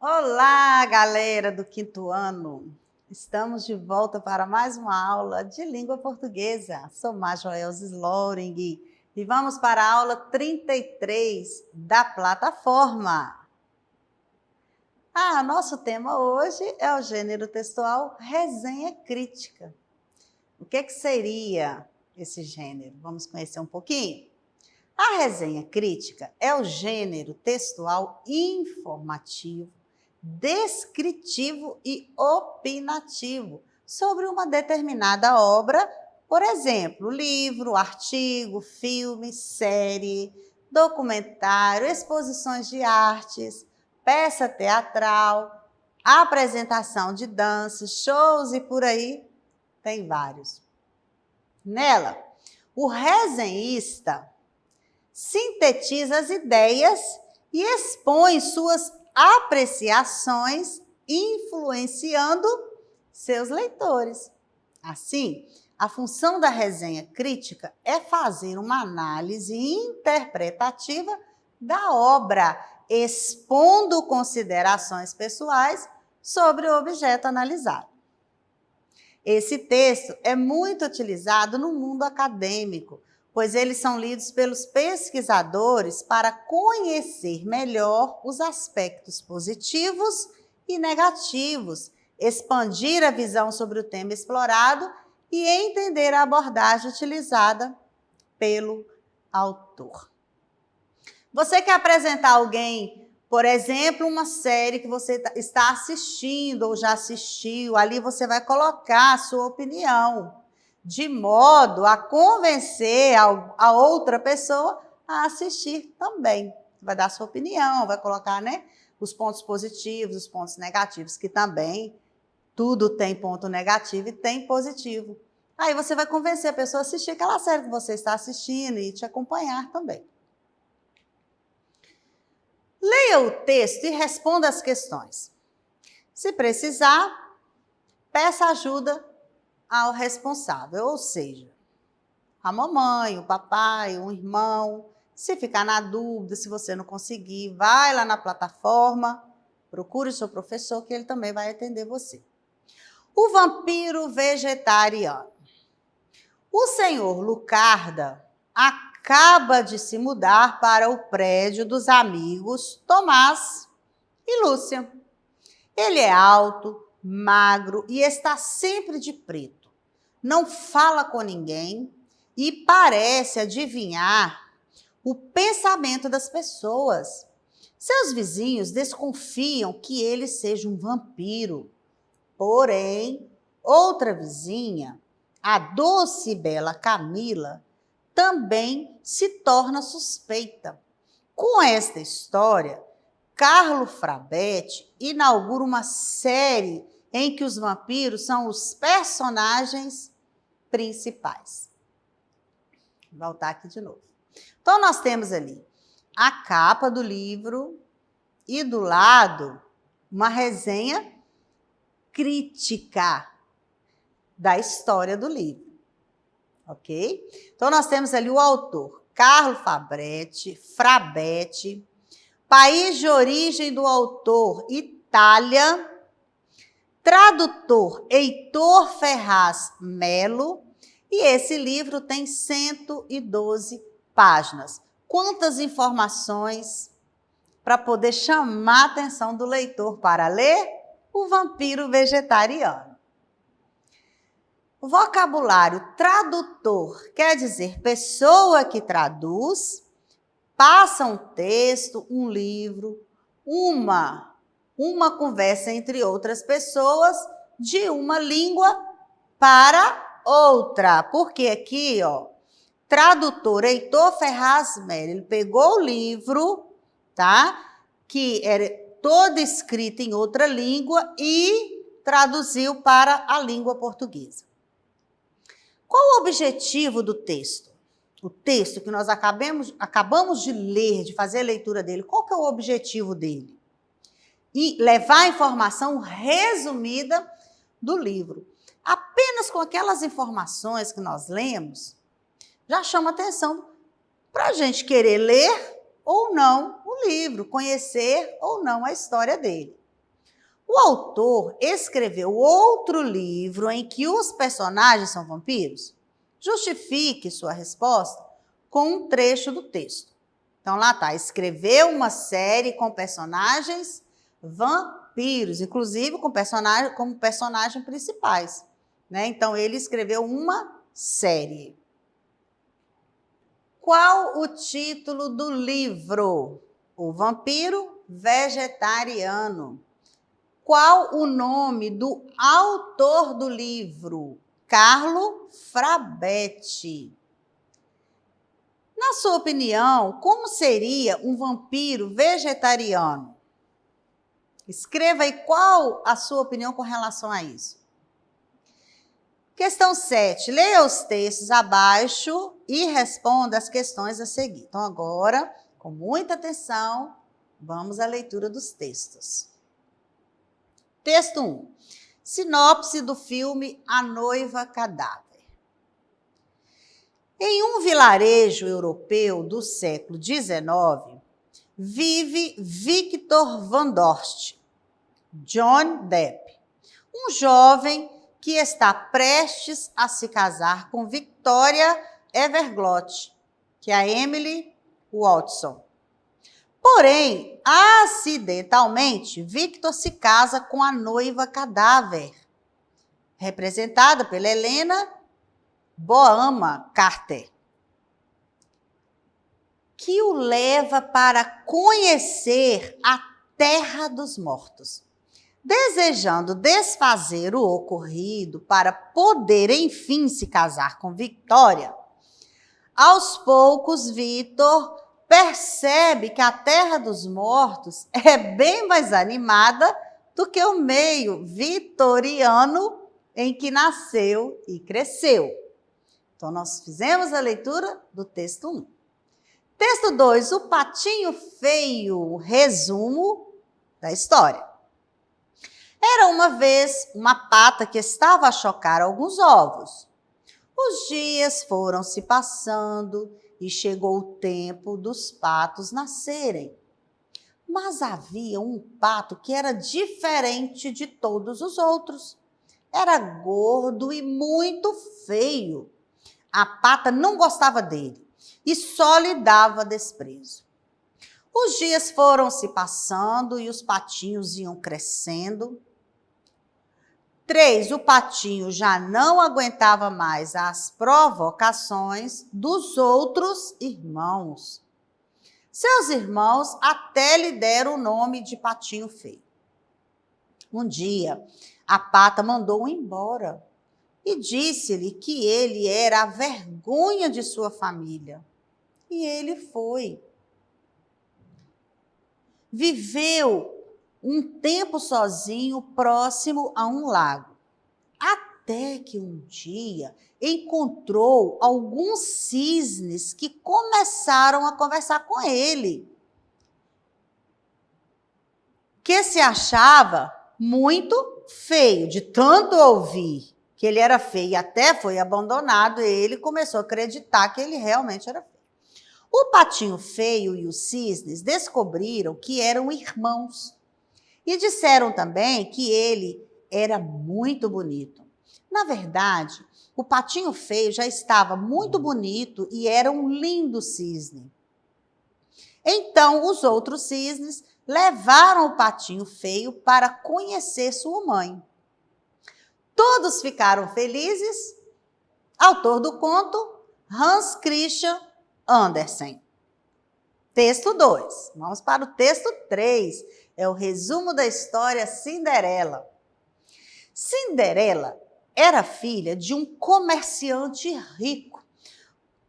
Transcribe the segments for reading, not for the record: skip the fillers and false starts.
Olá, galera do quinto ano! Estamos de volta para mais uma aula de língua portuguesa. Sou Majoelza Sloring e vamos para a aula 33 da plataforma. Nosso tema hoje é o gênero textual resenha crítica. O que seria esse gênero? Vamos conhecer um pouquinho? A resenha crítica é o gênero textual informativo, descritivo e opinativo sobre uma determinada obra, por exemplo, livro, artigo, filme, série, documentário, exposições de artes, peça teatral, apresentação de danças, shows e por aí tem vários. Nela, o resenhista sintetiza as ideias e expõe suas apreciações, influenciando seus leitores. Assim, a função da resenha crítica é fazer uma análise interpretativa da obra, expondo considerações pessoais sobre o objeto analisado. Esse texto é muito utilizado no mundo acadêmico, pois eles são lidos pelos pesquisadores para conhecer melhor os aspectos positivos e negativos, expandir a visão sobre o tema explorado e entender a abordagem utilizada pelo autor. Você quer apresentar alguém, por exemplo, uma série que você está assistindo ou já assistiu, ali você vai colocar a sua opinião, de modo a convencer a outra pessoa a assistir também. Vai dar sua opinião, vai colocar, os pontos positivos, os pontos negativos, que também tudo tem ponto negativo e tem positivo. Aí você vai convencer a pessoa a assistir aquela série que você está assistindo e te acompanhar também. Leia o texto e responda as questões. Se precisar, peça ajuda ao responsável, ou seja, a mamãe, o papai, um irmão. Se ficar na dúvida, se você não conseguir, vai lá na plataforma, procure o seu professor, que ele também vai atender você. O vampiro vegetariano. O senhor Lucarda acaba de se mudar para o prédio dos amigos Tomás e Lúcia. Ele é alto, magro e está sempre de preto. Não fala com ninguém e parece adivinhar o pensamento das pessoas. Seus vizinhos desconfiam que ele seja um vampiro. Porém, outra vizinha, a doce e bela Camila, também se torna suspeita. Com esta história, Carlo Frabetti inaugura uma série em que os vampiros são os personagens principais. Vou voltar aqui de novo. Então, nós temos ali a capa do livro e do lado uma resenha crítica da história do livro, ok? Então, nós temos ali o autor, Carlo Frabetti, país de origem do autor, Itália, tradutor, Heitor Ferraz Melo, e esse livro tem 112 páginas. Quantas informações para poder chamar a atenção do leitor para ler O Vampiro Vegetariano. O vocabulário tradutor quer dizer pessoa que traduz, passa um texto, um livro, uma conversa entre outras pessoas de uma língua para outra. Porque aqui, tradutor Heitor Ferraz Melo, ele pegou o livro, tá? Que era todo escrito em outra língua e traduziu para a língua portuguesa. Qual o objetivo do texto? O texto que nós acabamos de ler, de fazer a leitura dele, qual que é o objetivo dele? E levar a informação resumida do livro. Apenas com aquelas informações que nós lemos, já chama atenção para a gente querer ler ou não o livro, conhecer ou não a história dele. O autor escreveu outro livro em que os personagens são vampiros? Justifique sua resposta com um trecho do texto. Então, lá está, escreveu uma série com personagens vampiros, inclusive com como personagens principais, né? Então, ele escreveu uma série. Qual o título do livro? O Vampiro Vegetariano. Qual o nome do autor do livro? Carlo Frabetti. Na sua opinião, como seria um vampiro vegetariano? Escreva aí qual a sua opinião com relação a isso. Questão 7. Leia os textos abaixo e responda as questões a seguir. Então, agora, com muita atenção, vamos à leitura dos textos. Texto 1. Sinopse do filme A Noiva Cadáver. Em um vilarejo europeu do século XIX, vive Victor Van Dorst, John Depp, um jovem que está prestes a se casar com Victoria Everglot, que é a Emily Watson. Porém, acidentalmente, Victor se casa com a noiva cadáver, representada pela Helena Bonham Carter, que o leva para conhecer a Terra dos Mortos. Desejando desfazer o ocorrido para poder, enfim, se casar com Victoria, aos poucos, Victor percebe que a Terra dos Mortos é bem mais animada do que o meio vitoriano em que nasceu e cresceu. Então, nós fizemos a leitura do texto 1. Texto 2, o patinho feio, resumo da história. Era uma vez uma pata que estava a chocar alguns ovos. Os dias foram se passando e chegou o tempo dos patos nascerem. Mas havia um pato que era diferente de todos os outros. Era gordo e muito feio. A pata não gostava dele e só lhe dava desprezo. Os dias foram se passando e os patinhos iam crescendo. 3, o patinho já não aguentava mais as provocações dos outros irmãos. Seus irmãos até lhe deram o nome de patinho feio. Um dia, a pata mandou-o embora e disse-lhe que ele era a vergonha de sua família. E ele foi. Viveu um tempo sozinho, próximo a um lago. Até que um dia encontrou alguns cisnes que começaram a conversar com ele, que se achava muito feio, de tanto ouvir que ele era feio, até foi abandonado, e ele começou a acreditar que ele realmente era feio. O patinho feio e os cisnes descobriram que eram irmãos. E disseram também que ele era muito bonito. Na verdade, o patinho feio já estava muito bonito e era um lindo cisne. Então, os outros cisnes levaram o patinho feio para conhecer sua mãe. Todos ficaram felizes. Autor do conto, Hans Christian Andersen. Texto 2. Vamos para o texto 3. É o resumo da história Cinderela. Cinderela era filha de um comerciante rico.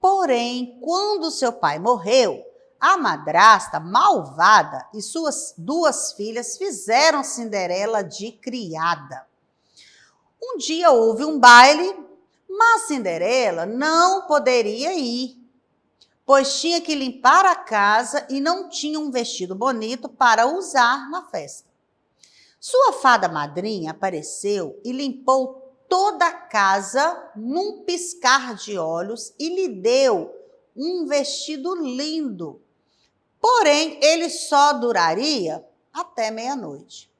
Porém, quando seu pai morreu, a madrasta malvada e suas 2 filhas fizeram Cinderela de criada. Um dia houve um baile, mas Cinderela não poderia ir, pois tinha que limpar a casa e não tinha um vestido bonito para usar na festa. Sua fada madrinha apareceu e limpou toda a casa num piscar de olhos e lhe deu um vestido lindo. Porém, ele só duraria até meia-noite.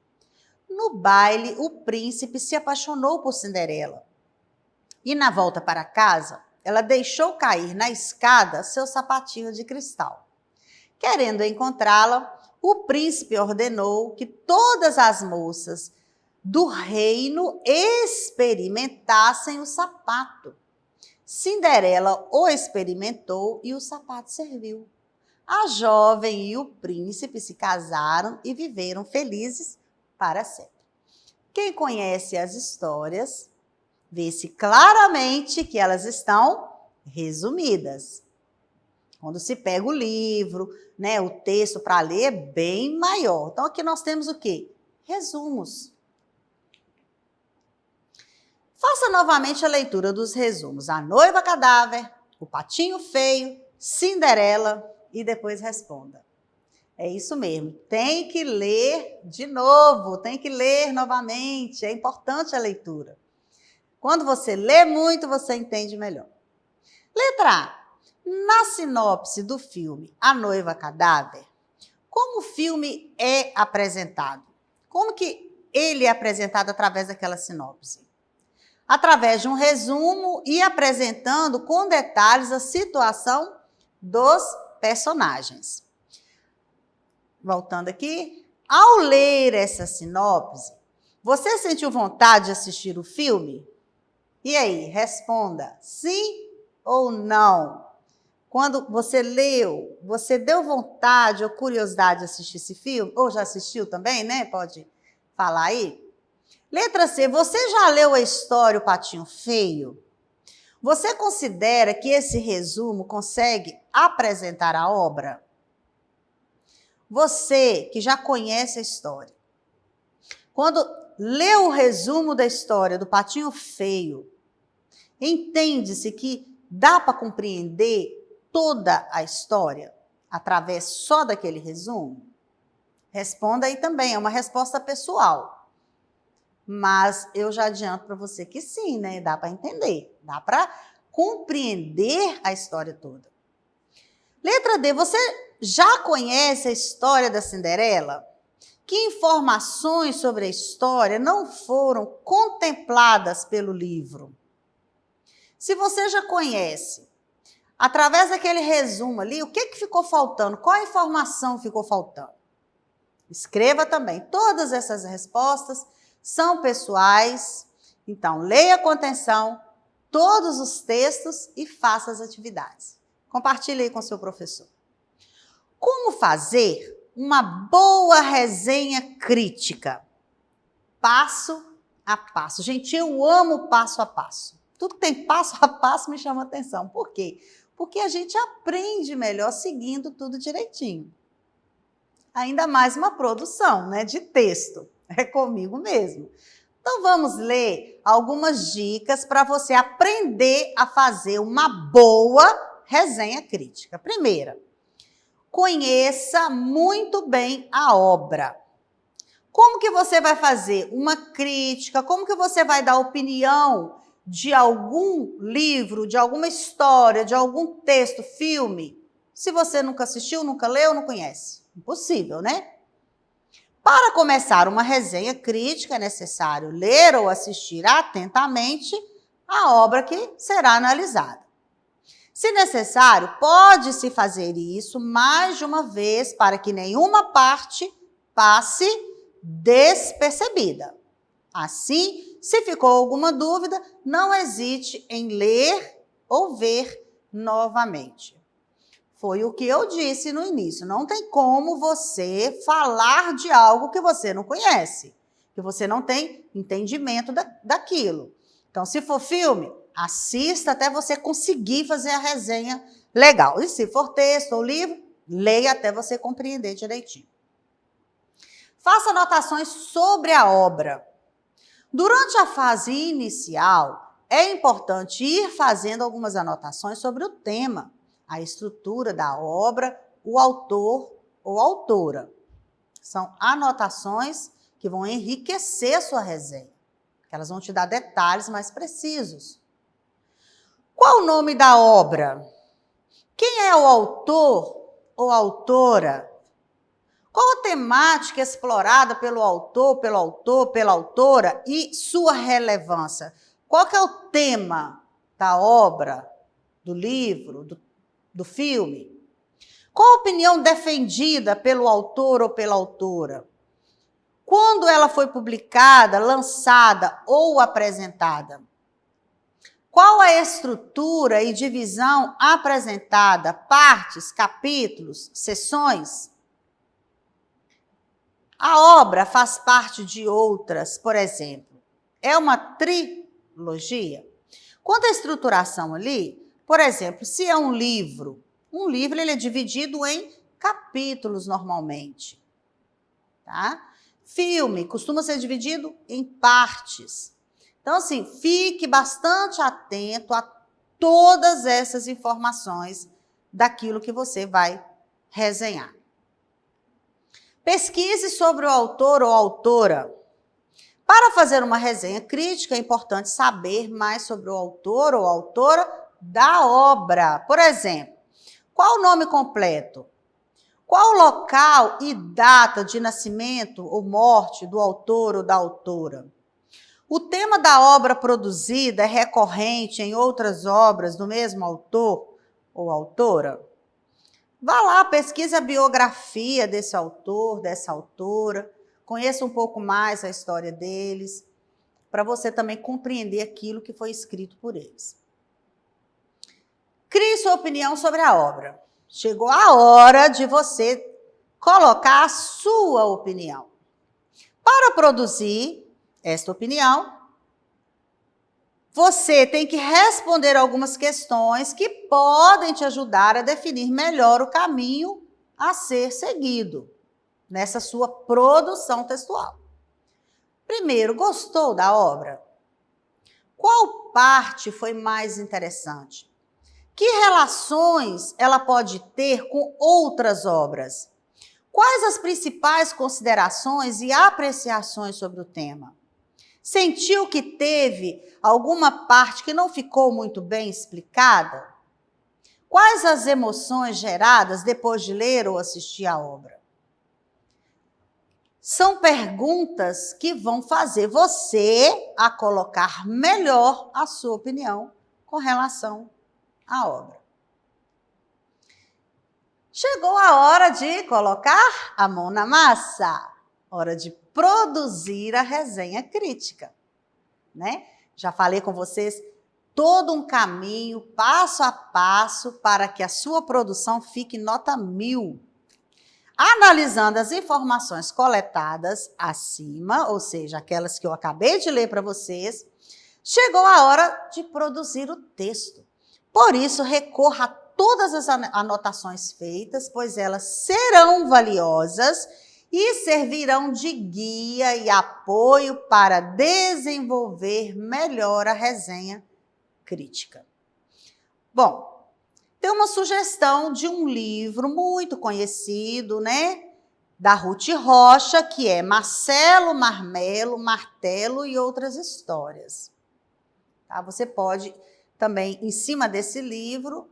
No baile, o príncipe se apaixonou por Cinderela. E na volta para casa, ela deixou cair na escada seu sapatinho de cristal. Querendo encontrá-la, o príncipe ordenou que todas as moças do reino experimentassem o sapato. Cinderela o experimentou e o sapato serviu. A jovem e o príncipe se casaram e viveram felizes para sempre. Quem conhece as histórias, vê-se claramente que elas estão resumidas. Quando se pega o livro, né, o texto para ler é bem maior. Então, aqui nós temos o quê? Resumos. Faça novamente a leitura dos resumos. A Noiva Cadáver, O Patinho Feio, Cinderela e depois responda. É isso mesmo, tem que ler de novo, tem que ler novamente, é importante a leitura. Quando você lê muito, você entende melhor. Letra A. Na sinopse do filme A Noiva Cadáver, como o filme é apresentado? Como que ele é apresentado através daquela sinopse? Através de um resumo e apresentando com detalhes a situação dos personagens. Voltando aqui, ao ler essa sinopse, você sentiu vontade de assistir o filme? E aí, responda sim ou não. Quando você leu, você deu vontade ou curiosidade de assistir esse filme? Ou já assistiu também, né? Pode falar aí. Letra C, você já leu a história O Patinho Feio? Você considera que esse resumo consegue apresentar a obra? Você que já conhece a história, quando lê o resumo da história do Patinho Feio, entende-se que dá para compreender toda a história através só daquele resumo? Responda aí também, é uma resposta pessoal. Mas eu já adianto para você que sim, né? Dá para entender, dá para compreender a história toda. Letra D, você já conhece a história da Cinderela? Que informações sobre a história não foram contempladas pelo livro? Se você já conhece, através daquele resumo ali, o que ficou faltando? Qual informação ficou faltando? Escreva também. Todas essas respostas são pessoais. Então, leia com atenção todos os textos e faça as atividades. Compartilhe aí com seu professor. Como fazer uma boa resenha crítica? Passo a passo. Gente, eu amo passo a passo. Tudo que tem passo a passo me chama atenção. Por quê? Porque a gente aprende melhor seguindo tudo direitinho. Ainda mais uma produção, né, de texto. É comigo mesmo. Então, vamos ler algumas dicas para você aprender a fazer uma boa resenha crítica. Primeira, conheça muito bem a obra. Como que você vai fazer uma crítica? Como que você vai dar opinião de algum livro, de alguma história, de algum texto, filme, se você nunca assistiu, nunca leu, não conhece? Impossível, né? Para começar uma resenha crítica, é necessário ler ou assistir atentamente a obra que será analisada. Se necessário, pode-se fazer isso mais de uma vez para que nenhuma parte passe despercebida. Assim, se ficou alguma dúvida, não hesite em ler ou ver novamente. Foi o que eu disse no início. Não tem como você falar de algo que você não conhece, que você não tem entendimento daquilo. Então, se for filme, assista até você conseguir fazer a resenha legal. E se for texto ou livro, leia até você compreender direitinho. Faça anotações sobre a obra. Durante a fase inicial, é importante ir fazendo algumas anotações sobre o tema, a estrutura da obra, o autor ou autora. São anotações que vão enriquecer a sua resenha, que elas vão te dar detalhes mais precisos. Qual o nome da obra? Quem é o autor ou autora? Qual a temática explorada pelo autor, pela autora e sua relevância? Qual que é o tema da obra, do livro, do filme? Qual a opinião defendida pelo autor ou pela autora? Quando ela foi publicada, lançada ou apresentada? Qual a estrutura e divisão apresentada? Partes, capítulos, seções? A obra faz parte de outras, por exemplo, é uma trilogia? Quanto à estruturação ali, por exemplo, se é um livro ele é dividido em capítulos normalmente, tá? Filme costuma ser dividido em partes. Então, assim, fique bastante atento a todas essas informações daquilo que você vai resenhar. Pesquise sobre o autor ou autora. Para fazer uma resenha crítica, é importante saber mais sobre o autor ou autora da obra. Por exemplo, qual o nome completo? Qual o local e data de nascimento ou morte do autor ou da autora? O tema da obra produzida é recorrente em outras obras do mesmo autor ou autora? Vá lá, pesquise a biografia desse autor, dessa autora, conheça um pouco mais a história deles, para você também compreender aquilo que foi escrito por eles. Crie sua opinião sobre a obra. Chegou a hora de você colocar a sua opinião. Para produzir esta opinião, você tem que responder algumas questões que podem te ajudar a definir melhor o caminho a ser seguido nessa sua produção textual. Primeiro, gostou da obra? Qual parte foi mais interessante? Que relações ela pode ter com outras obras? Quais as principais considerações e apreciações sobre o tema? Sentiu que teve alguma parte que não ficou muito bem explicada? Quais as emoções geradas depois de ler ou assistir a obra? São perguntas que vão fazer você a colocar melhor a sua opinião com relação à obra. Chegou a hora de colocar a mão na massa, hora de produzir a resenha crítica, né? Já falei com vocês todo um caminho, passo a passo, para que a sua produção fique nota 1000. Analisando as informações coletadas acima, ou seja, aquelas que eu acabei de ler para vocês, chegou a hora de produzir o texto. Por isso, recorra a todas as anotações feitas, pois elas serão valiosas e servirão de guia e apoio para desenvolver melhor a resenha crítica. Bom, tem uma sugestão de um livro muito conhecido, né? Da Ruth Rocha, que é Marcelo Marmelo, Martelo e Outras Histórias. Tá? Você pode também, em cima desse livro,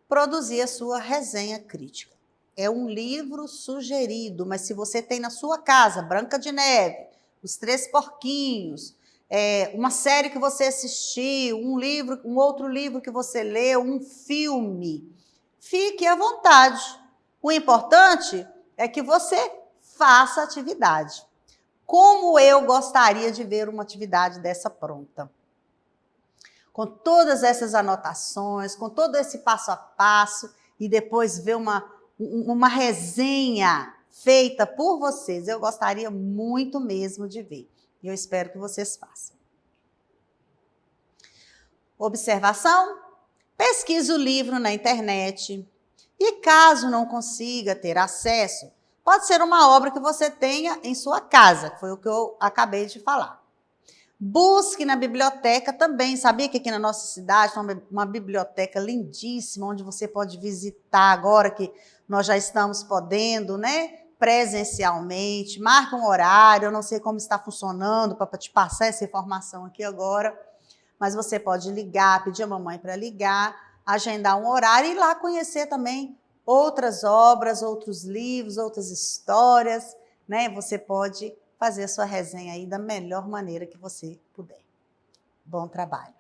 produzir a sua resenha crítica. É um livro sugerido, mas se você tem na sua casa Branca de Neve, Os Três Porquinhos, uma série que você assistiu, um outro livro que você leu, um filme, fique à vontade. O importante é que você faça a atividade. Como eu gostaria de ver uma atividade dessa pronta. Com todas essas anotações, com todo esse passo a passo, e depois ver uma resenha feita por vocês. Eu gostaria muito mesmo de ver. E eu espero que vocês façam. Observação: pesquise o livro na internet. E caso não consiga ter acesso, pode ser uma obra que você tenha em sua casa, que foi o que eu acabei de falar. Busque na biblioteca também. Sabia que aqui na nossa cidade tem uma biblioteca lindíssima, onde você pode visitar agora que nós já estamos podendo, né? Presencialmente. Marca um horário, eu não sei como está funcionando para te passar essa informação aqui agora, mas você pode ligar, pedir a mamãe para ligar, agendar um horário e ir lá conhecer também outras obras, outros livros, outras histórias, né? Você pode fazer a sua resenha aí da melhor maneira que você puder. Bom trabalho!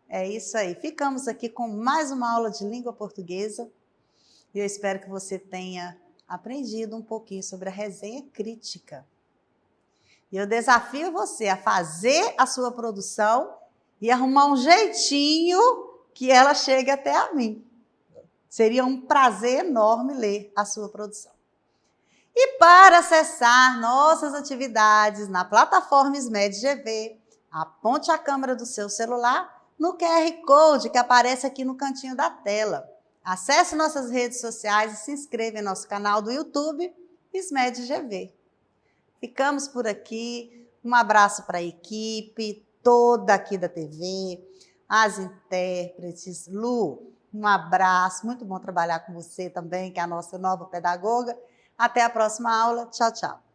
É isso aí. Ficamos aqui com mais uma aula de língua portuguesa e eu espero que você tenha aprendido um pouquinho sobre a resenha crítica. E eu desafio você a fazer a sua produção e arrumar um jeitinho que ela chegue até a mim. Seria um prazer enorme ler a sua produção. E para acessar nossas atividades na plataforma SMED GV, aponte a câmera do seu celular no QR Code que aparece aqui no cantinho da tela. Acesse nossas redes sociais e se inscreva em nosso canal do YouTube, SMED GV. Ficamos por aqui. Um abraço para a equipe toda aqui da TV, as intérpretes. Lu, um abraço. Muito bom trabalhar com você também, que é a nossa nova pedagoga. Até a próxima aula. Tchau, tchau.